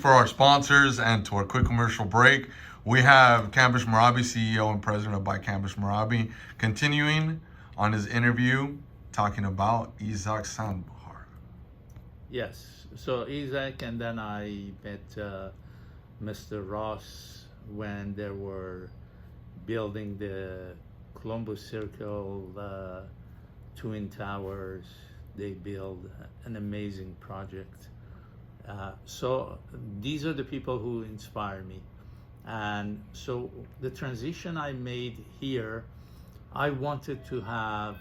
For our sponsors and to our quick commercial break, we have Kambiz Merabi, CEO and President of By Kambiz Merabi, continuing on his interview talking about Izak Sanbahar. Yes. So Izak and then I met Mr. Ross when they were building the Columbus Circle Twin Towers. They built an amazing project. So these are the people who inspire me. And so the transition I made here, I wanted to have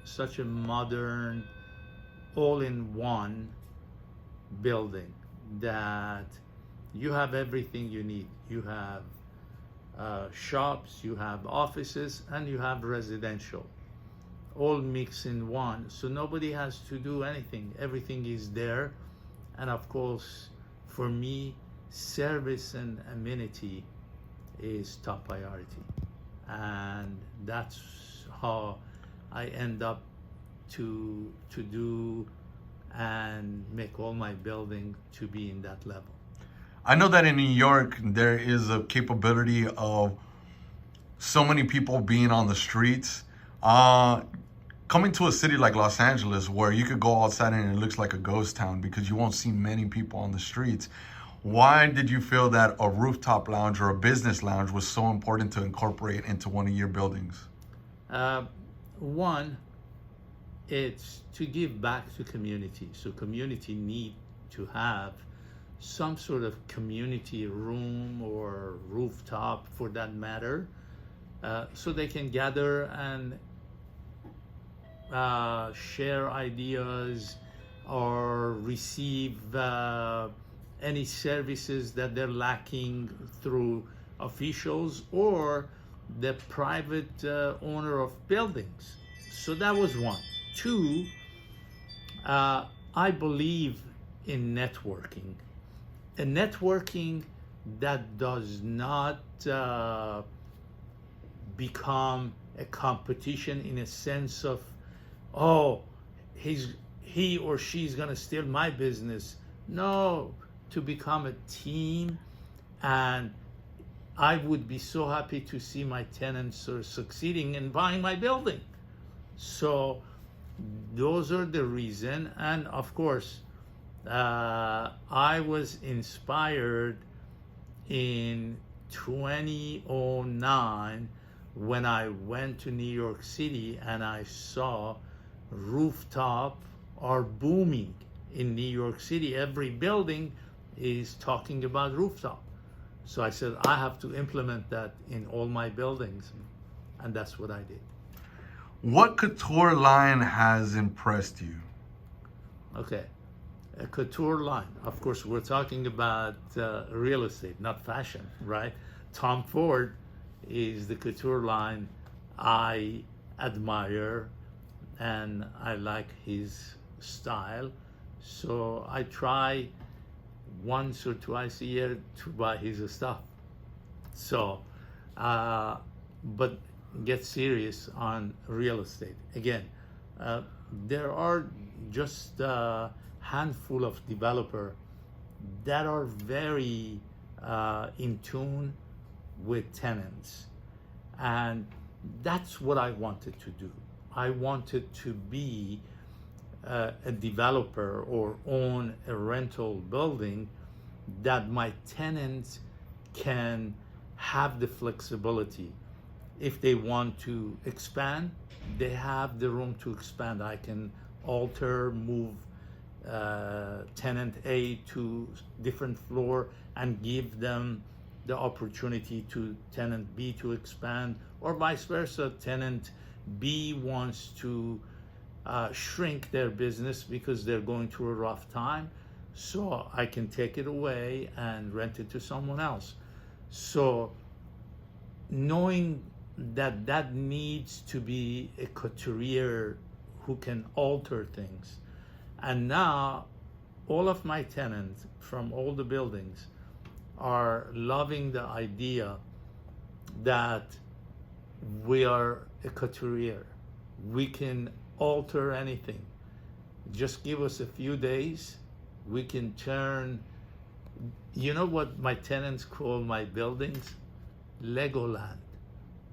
such a modern, all-in-one building that you have everything you need. You have shops, you have offices, and you have residential, all mixed in one. So nobody has to do anything. Everything is there. And of course, for me, service and amenity is top priority. And that's how I end up to do and make all my building to be in that level. I know that in New York, there is a capability of so many people being on the streets. Coming to a city like Los Angeles, where you could go outside and it looks like a ghost town because you won't see many people on the streets, why did you feel that a rooftop lounge or a business lounge was so important to incorporate into one of your buildings? One, it's to give back to community. So community need to have some sort of community room or rooftop for that matter, so they can gather and share ideas or receive any services that they're lacking through officials or the private owner of buildings. So that was one. Two, I believe in networking. A networking that does not become a competition in a sense of, oh, he or she's gonna steal my business. No, to become a team. And I would be so happy to see my tenants are succeeding in buying my building. So those are the reason. And of course, I was inspired in 2009 when I went to New York City and I saw rooftop are booming in New York City. Every building is talking about rooftop. So I said, I have to implement that in all my buildings. And that's what I did. What couture line has impressed you? Okay. A couture line. Of course, we're talking about real estate, not fashion, right? Tom Ford is the couture line I admire and I like his style. So I try once or twice a year to buy his stuff. So, but get serious on real estate. Again, there are just handful of developers that are very in tune with tenants, and that's what I wanted to do. I wanted to be a developer or own a rental building that my tenants can have the flexibility. If they want to expand, they have the room to expand. I can alter, move tenant A to different floor and give them the opportunity to tenant B to expand, or vice versa. Tenant B wants to shrink their business because they're going through a rough time, so I can take it away and rent it to someone else. So knowing that that needs to be a couturier who can alter things. And now all of my tenants from all the buildings are loving the idea that we are a couturier. We can alter anything. Just give us a few days. We can turn You know what my tenants call my buildings? Legoland.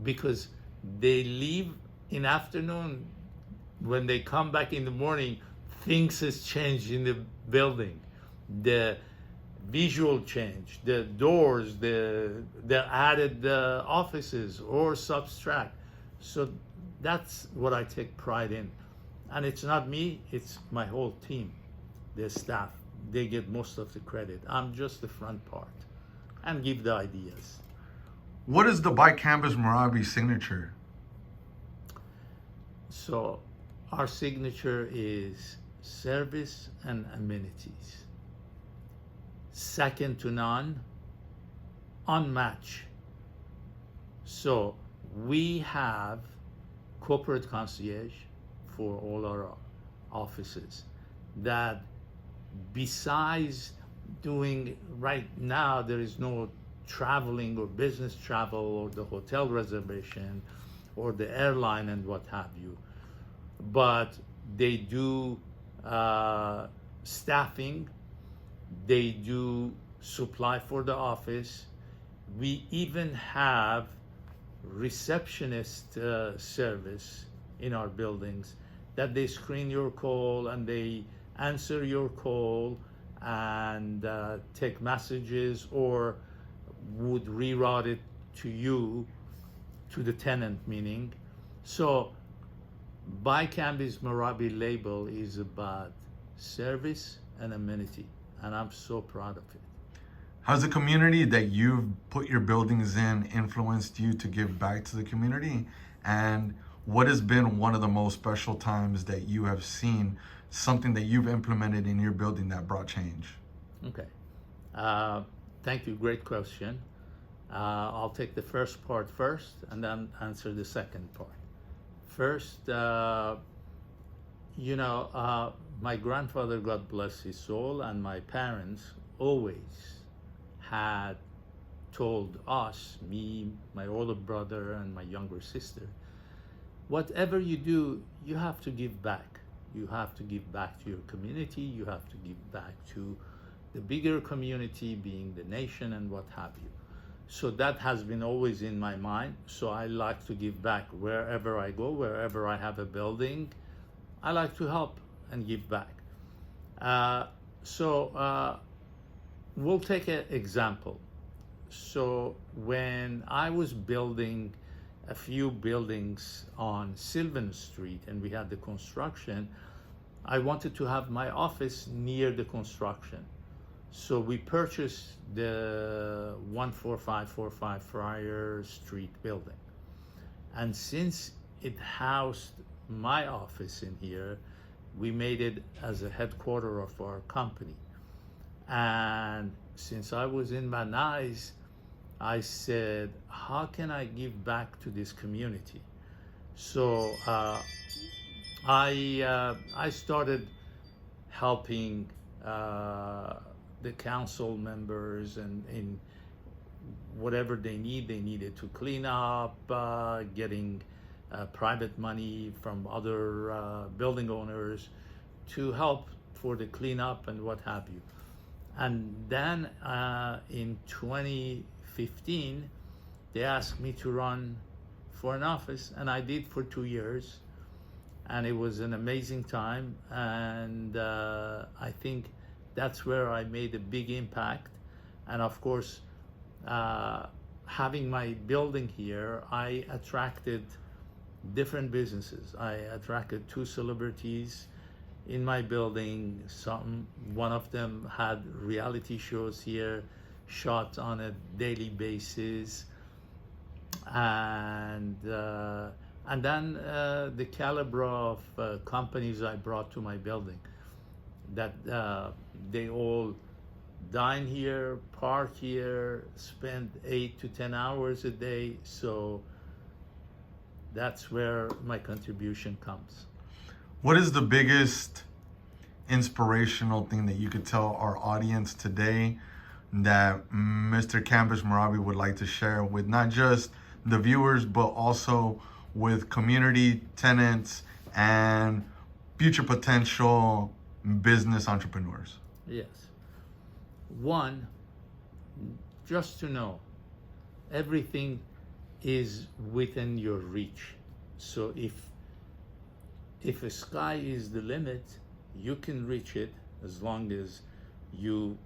Because they leave in afternoon, when they come back in the morning, things has changed in the building. The visual change, the doors, the added offices or subtract. So that's what I take pride in. And it's not me, it's my whole team, the staff. They get most of the credit. I'm just the front part and give the ideas. What is the by Kambiz Merabi signature? So our signature is service and amenities. Second to none, unmatched. So we have corporate concierge for all our offices that, besides doing, right now there is no traveling or business travel or the hotel reservation or the airline and what have you, but they do staffing, they do supply for the office. We even have receptionist service in our buildings that they screen your call and they answer your call and take messages or would reroute it to you, to the tenant, meaning. So by Kambiz Merabi label is about service and amenity, and I'm so proud of it. Has the community that you've put your buildings in influenced you to give back to the community? And what has been one of the most special times that you have seen something that you've implemented in your building that brought change? Okay. Thank you. Great question. I'll take the first part first and then answer the second part. First, my grandfather, God bless his soul, and my parents always had told us, me, my older brother, and my younger sister, whatever you do, you have to give back. You have to give back to your community. You have to give back to the bigger community, being the nation and what have you. So that has been always in my mind. So I like to give back wherever I go, wherever I have a building. I like to help and give back. We'll take an example. So when I was building a few buildings on Sylvan Street and we had the construction, I wanted to have my office near the construction. So we purchased the 14545 Friar Street building. And since it housed my office in here, we made it as a headquarter of our company. And since I was in Van Nuys, I said, how can I give back to this community? So I started helping the council members and in whatever they needed to clean up, getting private money from other building owners to help for the cleanup and what have you. And then in 2015, they asked me to run for an office, and I did for 2 years. And it was an amazing time. And I think that's where I made a big impact. And of course, having my building here, I attracted different businesses. I attracted 2 celebrities in my building. One of them had reality shows here, shot on a daily basis, and then the caliber of companies I brought to my building, that they all dine here, park here, spend 8 to 10 hours a day. So that's where my contribution comes. What is the biggest inspirational thing that you could tell our audience today that Mr. Kambiz Merabi would like to share with not just the viewers, but also with community tenants and future potential business entrepreneurs? Yes. One, just to know, everything is within your reach. So if a sky is the limit, you can reach it as long as you